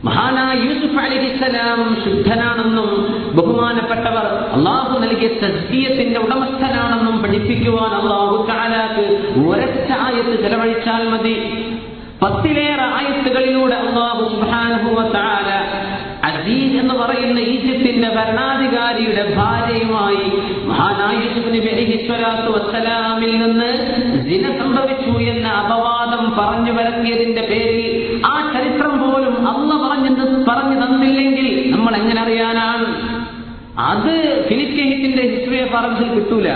മഹാനായ യൂസുഫ് അലൈഹിസ്സലാം ശുദ്ധനാണെന്നും ബഹുമാനപ്പെട്ടവർ അള്ളാഹു നൽകിയ തസ്കിയത്തിന്റെ ഉടമസ്ഥനാണെന്നും പഠിപ്പിക്കുവാൻ അള്ളാഹു തആലാക്ക് ഒരൊറ്റ ആയത്ത് ചെലവഴിച്ചാൽ മതി. 10ലേറെ ആയത്തുകളിലൂടെ അള്ളാഹു സുബ്ഹാനഹു വ തആല അസീസ് എന്ന് പറയുന്ന ഈജിപ്തിന്റെ ഭരണാധികാരിയുടെ ഭാര്യയുമായി മഹാനായ യൂസുഫ് നബി അലൈഹിസ്സലാത്തു വസ്സലാമിൽ നിന്ന് സിന സംഭവിച്ചു എന്ന അപവാദം പറഞ്ഞു വരത്തിയതിന്റെ പേരിൽ ആ ചരിത്രം പോലും പറഞ്ഞു തന്നില്ലെങ്കിൽ നമ്മൾ എങ്ങനെ അറിയാനാണ്? അത് ഫിലിപ്പ് കെഹിത്തിന്റെ ഹിസ്റ്ററിയെ പറഞ്ഞതിൽ കിട്ടൂല.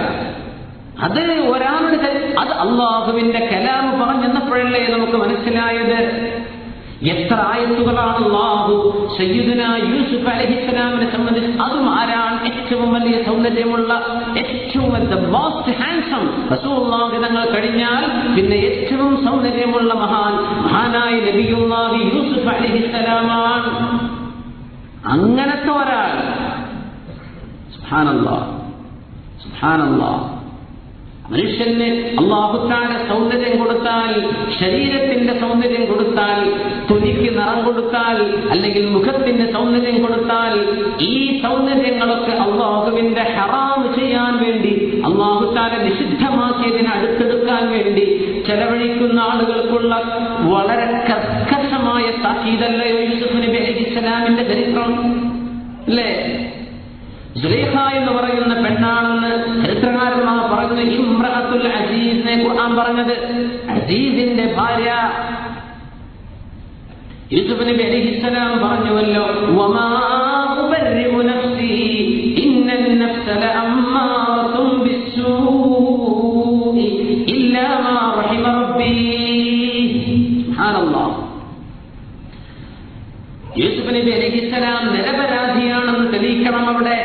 അത് ഒരാളുടെ അത് അള്ളാഹുവിന്റെ കലാമ് പറഞ്ഞെന്നപ്പോഴല്ലേ നമുക്ക് മനസ്സിലായത്. എത്ര ആയത്തുകളാണ് അല്ലാഹു സയ്യിദുനാ യൂസുഫ് അലൈഹിസ്സലാമിനെ സംബന്ധിച്ച്, അതും ആരാണ് ഏറ്റവും വലിയ സൗന്ദര്യമുള്ള, ഏറ്റവും മോസ്റ്റ് ഹാൻസം റസൂലുള്ളാഹി തങ്ങൾ കഴിഞ്ഞാൽ പിന്നെ ഏറ്റവും സൗന്ദര്യമുള്ള മഹാനായ നബിയുല്ലാഹി യൂസുഫ് അലൈഹിസ്സലാമാണ്. അങ്ങനത്തെ ഒരാൾ സുബ്ഹാനല്ലാഹ് സുബ്ഹാനല്ലാഹ്. മനുഷ്യന് അല്ലാഹു തആല സൗന്ദര്യം കൊടുത്താൽ, ശരീരത്തിന്റെ സൗന്ദര്യം കൊടുത്താൽ, തൊലിക്ക് നിറം കൊടുത്താൽ, അല്ലെങ്കിൽ മുഖത്തിന്റെ സൗന്ദര്യം കൊടുത്താൽ, ഈ സൗന്ദര്യങ്ങളൊക്കെ അല്ലാഹുവിന്റെ ഹറാം ചെയ്യാൻ വേണ്ടി, അല്ലാഹു തആല നിഷിദ്ധമാക്കിയതിനെ അടുത്തെടുക്കാൻ വേണ്ടി ചെലവഴിക്കുന്ന ആളുകൾക്കുള്ള വളരെ കർക്കശമായ താക്കീതല്ലയോ യൂസുഫ് നബി അലൈഹിസ്സലാമിന്റെ ചരിത്രം അല്ലേ? സുലൈഖ എന്ന് പറയുന്ന പെണ്ണാണെന്ന് ചരിത്രകാരന്മാർ പറയുന്ന ഇംറഅത്തുൽ അസീസിനെ ഖുർആൻ പറഞ്ഞത്. അസീസിന്റെ ഭാര്യ യൂസുഫ് നബി അലൈഹിസ്സലാം പറഞ്ഞുവല്ലോ, വമാ ഉബർരിഉ നഫ്സി ഇന്നൻ നഫ്സ ലഅമ്മാറത്തും ബിസ്സൂഇ ഇല്ലാ മാ റഹിമ റബ്ബി. സുബ്ഹാനല്ലാഹ്. യൂസുഫ് നബി അലൈഹിസ്സലാം നിരപരാധിയാണെന്ന് തെളിയിക്കണം അവിടെ.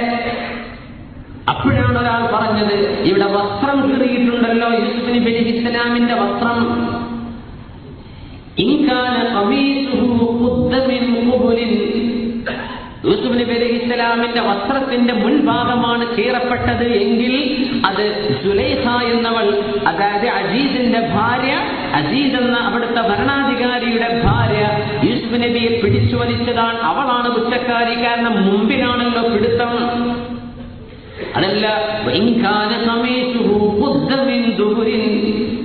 അപ്പോഴാണ് ഒരാൾ പറഞ്ഞത്, ഇവിടെ വസ്ത്രം കീറിയിട്ടുണ്ടല്ലോ യൂസുഫ് നബി അലൈഹിസ്സലാമിന്റെ വസ്ത്രം. ഇൻകാന ഖമീസുഹു ഖുദ്ദ മിൻ ഖുബുലിൻ, യൂസുഫ് നബി അലൈഹിസ്സലാമിന്റെ വസ്ത്രത്തിന്റെ മുൻഭാഗമാണ് കീറപ്പെട്ടത് എങ്കിൽ അത് സുലൈഖ എന്നവൾ, അതായത് അസീസിന്റെ ഭാര്യ, അസീസ് എന്ന അവിടുത്തെ ഭരണാധികാരിയുടെ ഭാര്യ യൂസുഫ് നബിയെ പിടിച്ചു വലിച്ചതാണ്. അവളാണ് കുറ്റക്കാരി. കാരണം മുമ്പിലാണല്ലോ പിടുത്തം. അതല്ല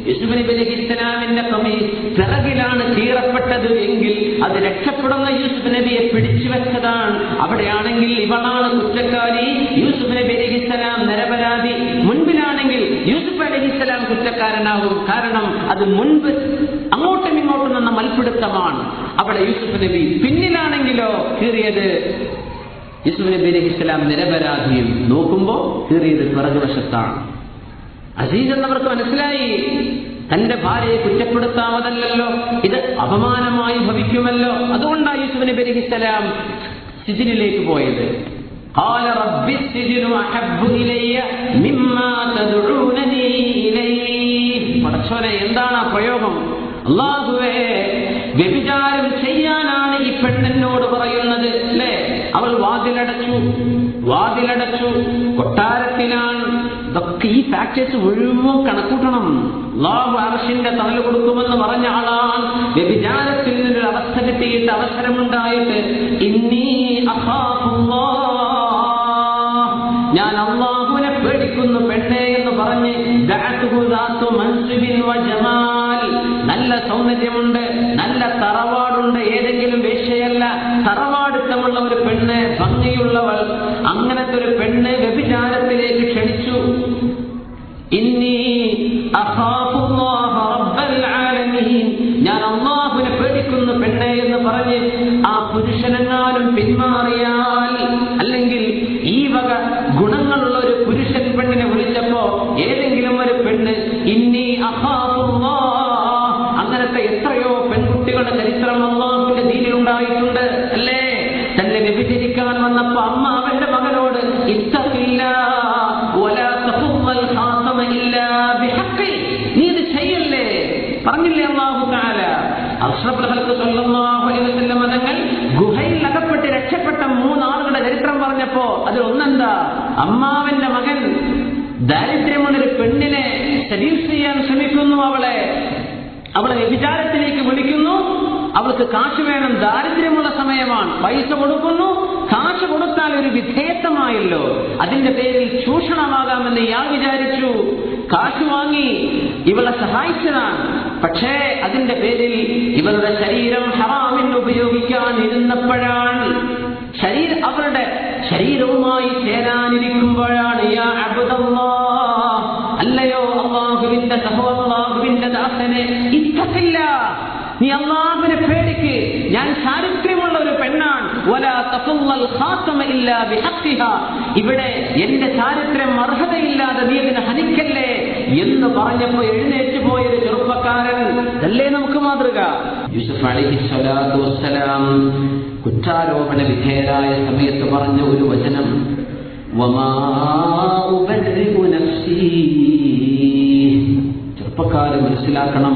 യൂസുഫ് നബി അലൈഹിസ്സലാമിന്റെ ഖമീസ് പിറകിലാണ് കീറപ്പെട്ടത് എങ്കിൽ അത് രക്ഷപ്പെടുന്ന യൂസുഫ് നബിയെ പിടിച്ചു വെച്ചതാണ്. അവിടെയാണെങ്കിൽ ഇവളാണ് കുറ്റക്കാരി, യൂസുഫ് നബി അലൈഹിസ്സലാം നിരപരാധി. മുൻപിലാണെങ്കിൽ യൂസുഫ് അലൈഹിസ്സലാം കുറ്റക്കാരനാകും. കാരണം അത് മുൻപ് അങ്ങോട്ടും ഇങ്ങോട്ടും നിന്ന മൽപ്പിടുത്തമാണ്. അവിടെ യൂസുഫ് നബി. പിന്നിലാണെങ്കിലോ കീറിയത് യൂസുഫ് നബി അലൈഹിസ്സലാം നിരപരാധിയും. നോക്കുമ്പോ കീറിയത് പിറകുവശത്താണ്. അസീസ് എന്നവർക്ക് മനസ്സിലായി, തന്റെ ഭാര്യയെ കുറ്റപ്പെടുത്താമതല്ലോ, ഇത് അപമാനമായി ഭവിക്കുമല്ലോ. അതുകൊണ്ടാണ് യൂസുഫ് നബി അലൈഹിസ്സലാം സിജ്നിലേക്ക് പോയത്. ഖാല റബ്ബി സിജ്നു അഹബ്ബു ഇലയ്യ മിമ്മാ തദ്ഉനനി ഇലൈഹി. പടച്ചോനെ, എന്താണ് ആ പ്രയോഗം? അല്ലാഹുവേ, വ്യഭിചാരം ചെയ്യാനാണ് ഈ പെണ്ണെന്നോട് പറയുന്നത് അല്ലേ? അവൾ വാതിലടച്ചു, കൊട്ടാരത്തിലാണ്. ഇതൊക്കെ ഈ ഫാക്ടേഴ്സ് മുഴുവൻ കണക്കൂട്ടണം. അല്ലാഹു അർശിന്റെ തണൽ കൊടുക്കുമെന്ന് പറഞ്ഞ ആളാണ്. വ്യഭിചാരത്തിൽ നിന്നൊരു അവസ്ഥ കിട്ടിയിട്ട്, അവസരമുണ്ടായിട്ട്, ഇന്നീ അഖാഫുല്ലാഹ്, ഞാൻ അല്ലാഹുവിനെ പേടിക്കുന്നു പെണ്ണേ എന്ന് പറഞ്ഞ് ദഅതുഹു ദാതു മൻസിബിൻ വ ജമാൽ, നല്ല സൗന്ദര്യമുണ്ട്, നല്ല തറവാടുണ്ട്, ഏതെങ്കിലും വേശ്യയല്ല, തറവാടിത്തമുള്ള ഒരു പെണ്ണ്, ഭംഗിയുള്ളവൾ. അങ്ങനത്തെ ഒരു പെണ്ണ് വ്യഭിചാരത്തിലേക്ക് ക്ഷണിച്ചു. ഇന്നി അഖാഫുല്ലാഹ റബ്ബൽ ആലമീൻ, ഞാൻ അല്ലാഹുവിനെ പേടിക്കുന്നു പെണ്ണേ എന്ന് പറഞ്ഞ് ആ പുരുഷനെങ്ങാനും പിന്മാറിയാൽ, അല്ലെങ്കിൽ ഈ വക ഗുണങ്ങളുള്ള ഒരു പുരുഷൻ പെണ്ണിനെ വിളിച്ചപ്പോ ഏതെങ്കിലും ഒരു പെണ്ണ് ഇന്നി അഖാഫുല്ലാഹ്, അങ്ങനത്തെ എത്രയോ പെൺകുട്ടികളുടെ ചരിത്രം അല്ലാഹുവിന്റെ ദീനിലുണ്ടായിട്ടുണ്ട് അല്ലേ? തന്നെ വ്യഭിചരിക്കാൻ വന്നപ്പോ അമ്മ അവന്റെ മകനോട് നീ ഇത് ചെയ്യല്ലേ പറഞ്ഞില്ലേ അല്ലാഹു തആല? അഷ്റഫുൽ ഖൽഖ് സ്വല്ലല്ലാഹു അലൈഹി വസല്ലം തങ്ങൾ ഗുഹയിൽ അകപ്പെട്ട് രക്ഷപ്പെട്ട 3 ആളുകളുടെ ചരിത്രം പറഞ്ഞപ്പോ അതിൽ ഒന്നെന്താ? അമ്മാവന്റെ മകൻ ദാരിദ്ര്യമുള്ളൊരു പെണ്ണിനെ സെഡ്യൂസ് ചെയ്യാൻ ശ്രമിക്കുന്നു. അവളെ വ്യഭിചാരത്തിലേക്ക് വിളിക്കുന്നു. അവൾക്ക് കാശ് വേണം, ദാരിദ്ര്യമുള്ള സമയമാണ്. ചൂഷണമാണ്. പൈസ കൊടുക്കുന്നു, കാശ് കൊടുത്താൽ ഒരു വിധേയത്വമായല്ലോ, അതിന്റെ പേരിൽ ചൂഷണമാകാമെന്ന് ഇയാൾ വിചാരിച്ചു. കാശ് വാങ്ങി ഇവളെ സഹായിച്ചതാണ്. പക്ഷേ അതിന്റെ പേരിൽ ഇവരുടെ ശരീരം ഹറാമിന് ഉപയോഗിക്കാൻ ഇരുന്നപ്പോഴാണ്, അവരുടെ ശരീരവുമായി ചേരാനിരിക്കുമ്പോഴാണ് യാ അബ്ദല്ലാഹ്, അല്ലയോ അല്ലാഹുവിന്റെ അല്ലാഹുവിന്റെ ദാസനെ, ഇത്തഖില്ലാ, നീ അല്ലാഹുവിനെ പേടിക്ക്, ഞാൻ ചാരിത്ര്യമുള്ള ഒരു പെണ്ണാണ്. വലാ തഖുല്ലൽ ഖാതമ ഇല്ലാ ബിഹഖിഹാ, ഇവിടെ എന്റെ ചാരിത്രം അർഹതയില്ലാതെ നീ ഇതിനെ ഹനിക്കല്ലേ എന്ന് പറഞ്ഞപ്പോൾ എഴുന്നേറ്റ് പോയൊരു ചെറുപ്പക്കാരൻ. അതല്ലേ നമുക്ക് മാതൃക. യൂസുഫ് അലൈഹിസ്സലാത്തു വസ്സലാം കുറ്റാരോപണ വിധേയരായ സമയത്ത് പറഞ്ഞ ഒരു വചനം, വമാ ഉബർരിഉ നഫ്സി. ചെറുപ്പക്കാരെ മനസ്സിലാക്കണം,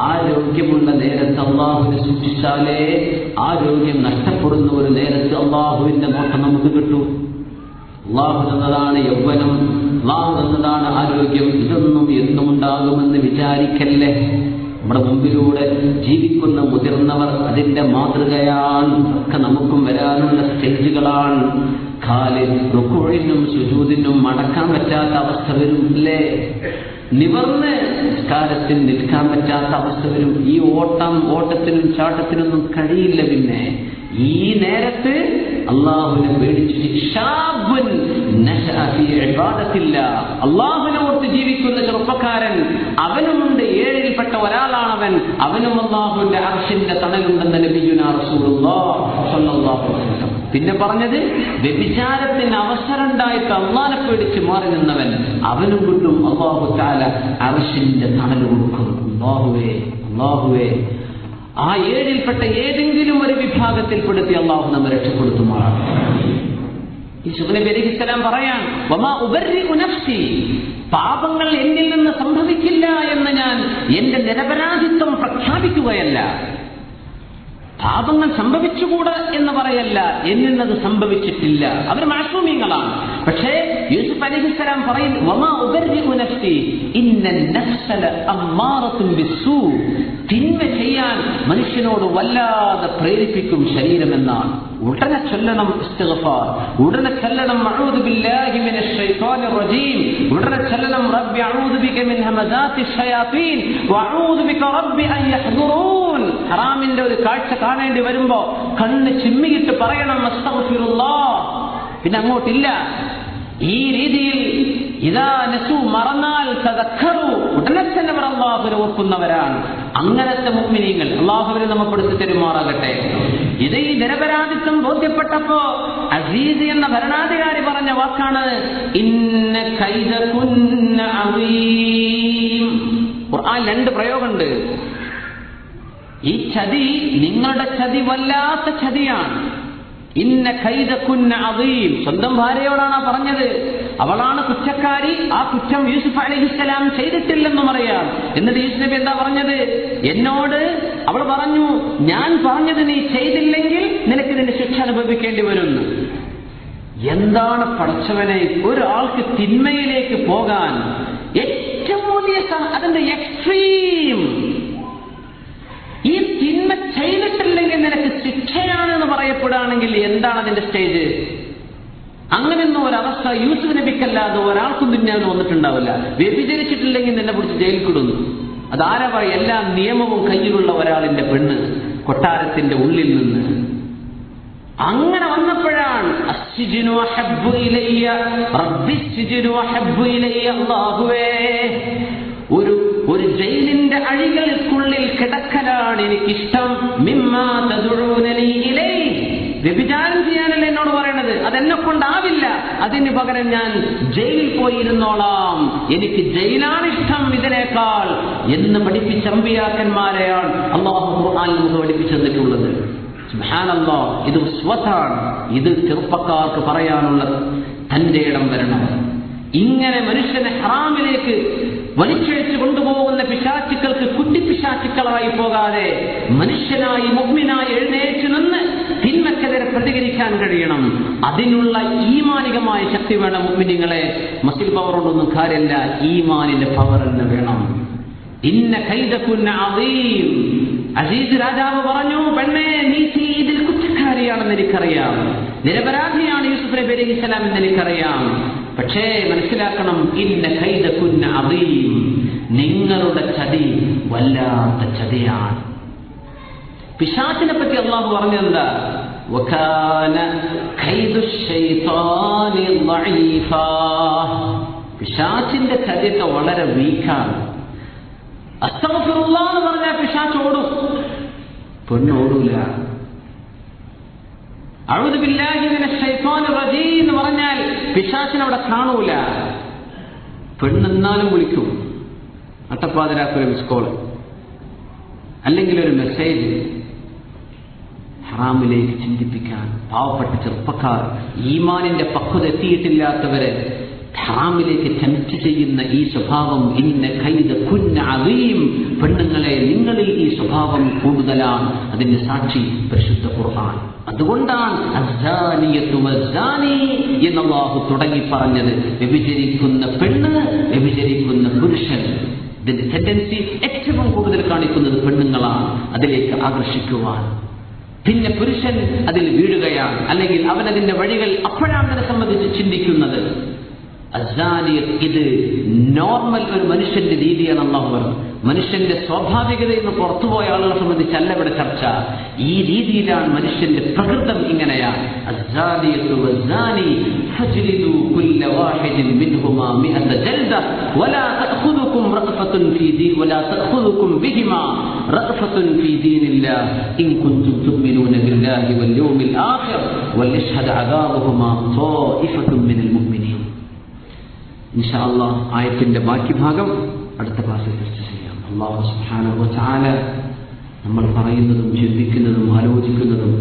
ആരോഗ്യമുള്ള നേരത്ത് അള്ളാഹുവിനെ സൂക്ഷിച്ചാലേ ആരോഗ്യം നഷ്ടപ്പെടുന്ന ഒരു നേരത്ത് അള്ളാഹുവിന്റെ നോട്ടം നമുക്ക് കിട്ടൂ. അള്ളാഹു തന്നതാണ് യൗവനം, അള്ളാഹു തന്നതാണ് ആരോഗ്യം. ഇതൊന്നും എന്നും ഉണ്ടാകുമെന്ന് വിചാരിക്കല്ലേ. നമ്മുടെ മുമ്പിലൂടെ ജീവിക്കുന്ന മുതിർന്നവർ അതിന്റെ മാതൃകയാണ്. ഒക്കെ നമുക്കും വരാനുള്ള സ്റ്റേജുകളാണ്. കാലിൽ റുക്കൂഇനും സുജൂദിനും മടക്കാൻ പറ്റാത്ത അവസ്ഥ വരും അല്ലേ? നിവർന്ന് നിസ്കാരത്തിൽ നിൽക്കാൻ പറ്റാത്ത അവസ്ഥ വരും. ഈ ഓട്ടത്തിനും ചാട്ടത്തിനൊന്നും കഴിയില്ല. പിന്നെ ഈ നേരത്ത് അള്ളാഹുവിനെ പേടിച്ച് അള്ളാഹുവിനെ ഓർത്ത് ജീവിക്കുന്ന ചെറുപ്പക്കാരൻ, അവനുമുണ്ട് ഏഴിൽപ്പെട്ട ഒരാളാണവൻ. അവനും അള്ളാഹുവിന്റെ അർശിന്റെ തണലുണ്ടെന്ന് നബിയുനാ റസൂലുള്ളാഹി സ്വല്ലല്ലാഹു അലൈഹി വസല്ലം. പിന്നെ പറഞ്ഞത്, വ്യഭിചാരത്തിന് അവസരം ഉണ്ടായിട്ട് അള്ളാഹനെ പേടിച്ച് മാറി നിന്നവൻ, അവനും കിട്ടും അള്ളാഹു തആല അർശിന്റെ തണൽ കൊടുക്കും. അള്ളാഹുവേ ആ ഏഴിൽപ്പെട്ട ഏതെങ്കിലും ഒരു വിഭാഗത്തിൽപ്പെടുത്തി അള്ളാഹു നമ്മെ രക്ഷപ്പെടുത്തുമാറാണ്. യൂസുഫ് നബി അലൈഹിസ്സലാം പറയാൻ, വമാ ഉബർരിഉ നഫ്സി, പാപങ്ങൾ എന്നിൽ നിന്ന് സംഭവിക്കില്ല എന്ന് ഞാൻ എന്റെ നിരപരാധിത്വം പ്രഖ്യാപിക്കുകയല്ല. പാപങ്ങൾ സംഭവിച്ചുകൂടാ എന്ന് പറയല്ല, എന്നിന്നത് സംഭവിച്ചിട്ടില്ല. അവർ മാസൂമീങ്ങളാണ്. പക്ഷേ യൂസുഫ് അലൈഹിസ്സലാം പറയും, വമാ ഉബർരിഉ നഫ്സി ഇന്നൻ നഫ്സ ലഅമ്മാറത്തുൻ ബിസ്സൂ, തിന്മ ചെയ്യാൻ മനുഷ്യനോട് വല്ലാതെ പ്രേരിപ്പിക്കും ശരീരമെന്നാണ്. ഉടനെ ചൊല്ലണം ഇസ്തിഗ്ഫാർ, ഉടനെ ചൊല്ലണം അഊദു ബില്ലാഹി മിനശ് ശൈത്വാനിർ റജീം, ഉടനെ ചൊല്ലണം റബ്ബി അഊദു ബിക മിൻ ഹമസാത്തിശ് ശയാത്തീൻ വഅഊദു ബിക റബ്ബി അൻ യഹ്ദുറൂൻ. ഹറാമിന്റെ ഒരു കാഴ്ച കാണേണ്ടി വരുമ്പോ കണ്ണ് ചിമ്മിയിട്ട് പറയണം അസ്തഗ്ഫിറുല്ലാഹ്. പിന്നെ അങ്ങോട്ടില്ല. ഈ രീതിയിൽ ഇദാ നസു, മറന്നാൽ തദക്കറു, ഉടനെ തന്നെ അവർ അല്ലാഹുവിനെ ഓർക്കുന്നവരാണ്. അങ്ങനത്തെ മുഅ്മിനീങ്ങൾ അല്ലാഹുവിനെ നമ്മെ പെടുത്തി തരുമാറാകട്ടെ. ഇത് ഈ നിരപരാധിത്വം ബോധ്യപ്പെട്ടപ്പോ അസീസ് എന്ന ഭരണാധികാരി പറഞ്ഞ വാക്കാണ്, ഇന്ന കൈദകുന്ന അദീം. ഖുർആൻ 2 പ്രയോഗമുണ്ട്. ഈ ചതി, നിങ്ങളുടെ ചതി വല്ലാത്ത ചതിയാണ്. ഇന്ന കൈദകുന്ന അദീം. സ്വന്തം ഭാര്യയോടാണ് പറഞ്ഞത്. അവളാണ് കുറ്റക്കാരി. ആ കുറ്റം യൂസുഫ് അലൈഹിസ്സലാം ചെയ്തിട്ടില്ലെന്നും അറിയാം. എന്നിട്ട് യൂസുഫ് നബി എന്താ പറഞ്ഞത്? എന്നോട് അവൾ പറഞ്ഞു, ഞാൻ പറഞ്ഞത് നീ ചെയ്തില്ലെങ്കിൽ നിനക്ക് നിന്റെ ശിക്ഷ അനുഭവിക്കേണ്ടി വരുമെന്ന്. എന്താണ് പടച്ചവനെ, ഒരാൾക്ക് തിന്മയിലേക്ക് പോകാൻ ഏറ്റവും വലിയ അതിന്റെ എക്സ്ട്രീം, ഈ തിന്മ ചെയ്തിട്ടില്ലെങ്കിൽ നിനക്ക് ശിക്ഷയാണെന്ന് പറയപ്പെടുകയാണെങ്കിൽ എന്താണ് അതിന്റെ സ്റ്റേജ്? അങ്ങനെയൊന്നും ഒരവസ്ഥ യൂസുഫ് നബിക്കല്ലാതെ ഒരാൾക്കും തിന്നാൻ വന്നിട്ടുണ്ടാവില്ല. വ്യഭിചരിച്ചിട്ടില്ലെങ്കിൽ നിന്നെ പിടിച്ച് ജയിലിൽ കിടുന്നു. അതാരാ പറയും? എല്ലാ നിയമവും കയ്യിലുള്ള ഒരാളിന്റെ പെണ്ണ് കൊട്ടാരത്തിന്റെ ഉള്ളിൽ നിന്ന്. അങ്ങനെ വന്നപ്പോഴാണ് ഒരു ജയിലിന്റെ അഴികൾക്കുള്ളിൽ കിടക്കലാണ് എനിക്കിഷ്ടം. മിമ്മാ തദഉനനി ഇലൈഹി, വ്യഭിചാരം ചെയ്യാനല്ല എന്നോട് പറയണത്, അതെന്നെ കൊണ്ടാവില്ല. അതിന് പകരം ഞാൻ ജയിലിൽ പോയിരുന്നോളാം, എനിക്ക് ജയിലാണ് ഇഷ്ടം ഇതിനേക്കാൾ എന്ന് പഠിപ്പിച്ച അമ്പിയാക്കന്മാരെയാണ് അല്ലാഹു ഖുർആനിൽ നമുക്ക് പഠിപ്പിച്ചു തന്നിട്ടുള്ളത്. സുബ്ഹാനല്ലാഹ്, ഇത് ഉസ്വത്താണ്. ഇത് ചെറുപ്പക്കാർക്ക് പറയാനുള്ള തന്റെ ഇടം വരണം. ഇങ്ങനെ മനുഷ്യനെ ഹറാമിലേക്ക് വലിച്ചഴിച്ചു കൊണ്ടുപോകുന്ന പിശാചുക്കൾക്ക് കുട്ടിപ്പിശാചുക്കളായി പോകാതെ മനുഷ്യനായി മുഅ്മിനായി എഴുന്നേറ്റ് നിന്ന് തിന്മക്കെതിരെ പ്രതികരിക്കാൻ കഴിയണം. അതിനുള്ള ഈമാനികമായ ശക്തി വേണം മുഅ്മിനീങ്ങളെ. മസിൽ പവർ കൊണ്ടൊന്നും കാര്യമില്ല, ഈമാനിന്റെ പവർ തന്നെ വേണം. ഇന്ന കൈദകുന്ന അദീം. അസീസ് രാജാവ് പറഞ്ഞു, പെണ്ണേ നീ ഇതിൽ കുറ്റക്കാരിയാണ്, കുറ്റക്കാരനാണെന്ന് എനിക്കറിയാം, നിരപരാധിയാണ് യൂസുഫ് നബി അലൈഹിസ്സലാം എന്ന് എനിക്കറിയാം. പക്ഷേ മനസ്സിലാക്കണം, ഇന്ന കൈദകുന്ന അദീം, നിങ്ങളുടെ ചതി വല്ലാത്ത ചതിയാണ്. പിശാചിനെ പറ്റി അല്ലാഹു പറഞ്ഞതെന്താ? വകാന കൈദു ശൈത്താനി ളഈഫാ, പിശാചിന്റെ ചതിയൊക്കെ വളരെ വീക്കാണ്. അസ്തഗ്ഫിറുല്ലാഹ് എന്ന് പറഞ്ഞാൽ പിശാച് ഓടും, പെണ്ണോടൂല. അഊദു ബില്ലാഹി മിനശ് ശൈത്വാനിർ റജീം എന്ന് പറഞ്ഞാൽ പിശാചിനെ അവിടെ കാണൂല. പെണ്ണെന്നാലും വിളിക്കും, അട്ടപ്പാതിരാക്കൊരു മിസ് കോൾ അല്ലെങ്കിൽ ഒരു മെസ്സേജ്, ഹറാമിലേക്ക് ചിന്തിപ്പിക്കാൻ. പാവപ്പെട്ട ചെറുപ്പക്കാർ, ഈമാനിന്റെ പക്വത എത്തിയിട്ടില്ലാത്തവരെ ഹറാമിലേക്ക് ടെംപ്റ്റ് ചെയ്യുന്ന ഈ സ്വഭാവം, ഇന്ന കൈദകുന്ന അദീം, പെണ്ണുങ്ങളെ നിങ്ങളിൽ ഈ സ്വഭാവം കൂടുതലാണ്. അതിന്റെ സാക്ഷി പരിശുദ്ധ ഖുർആൻ. അതുകൊണ്ടാണ് അസ്സാനിയത്തു വസ്സാനി എന്ന് അല്ലാഹു തുടങ്ങി പറഞ്ഞത്. വ്യഭിചരിക്കുന്ന പെണ്ണ്, വ്യഭിചരിക്കുന്ന പുരുഷൻ, ഇതിന്റെ ടെൻഡൻസി ഏറ്റവും കൂടുതൽ കാണിക്കുന്നത് പെണ്ണുങ്ങളാണ്, അതിലേക്ക് ആകർഷിക്കുവാൻ. പിന്നെ പുരുഷൻ അതിൽ വീഴുകയാണ്, അല്ലെങ്കിൽ അവൻ അതിന്റെ വഴികൾ അപ്പോഴാണ് അതിനെ സംബന്ധിച്ച് ചിന്തിക്കുന്നത്. അസ്സാനിയത്ത്, ഇത് നോർമൽ ഒരു മനുഷ്യന്റെ രീതിയാണ് അല്ലാഹു പറഞ്ഞത്. മനുഷ്യന്റെ സ്വാഭാവികതയിൽ നിന്ന് പുറത്തുപോയ ആളുകളെ സംബന്ധിച്ചല്ല ഇവിടെ ചർച്ച. ഈ രീതിയിലാണ് മനുഷ്യന്റെ പ്രകൃതം, ഇങ്ങനെയാണ്. അസ്സാനിയത്തു വസ്സാനി ഫജ്ലിദു കുല്ല വാഹിദിൻ മിൻഹുമാ മിഅത ജൽദ വലാ തഅഖുദുകും റഅഫത്തുൻ ഫീ ദീൻ വലാ തഅഖുദുകും ബിഹിമാ റഅഫത്തുൻ ഫീ ദീനില്ലാഹ് ഇൻ കുൻതും തുഅ്മിനൂന ബില്ലാഹി വൽ യൗമിൽ ആഖിർ വൽയശ്ഹദ അദാബുഹുമാ ത്വായിഫത്തുൻ മിനൽ മുഅ്മിനീൻ. ഇൻഷാ അല്ലാഹ് ആയത്തിന്റെ ബാക്കി ഭാഗം അടുത്ത ക്ലാസ്സിൽ ചർച്ച ചെയ്യാം. അല്ലാഹു സുബ്ഹാനഹു വ തആല നമ്മൾ പറയുന്നതും ചിന്തിക്കുന്നതും ആലോചിക്കുന്നതും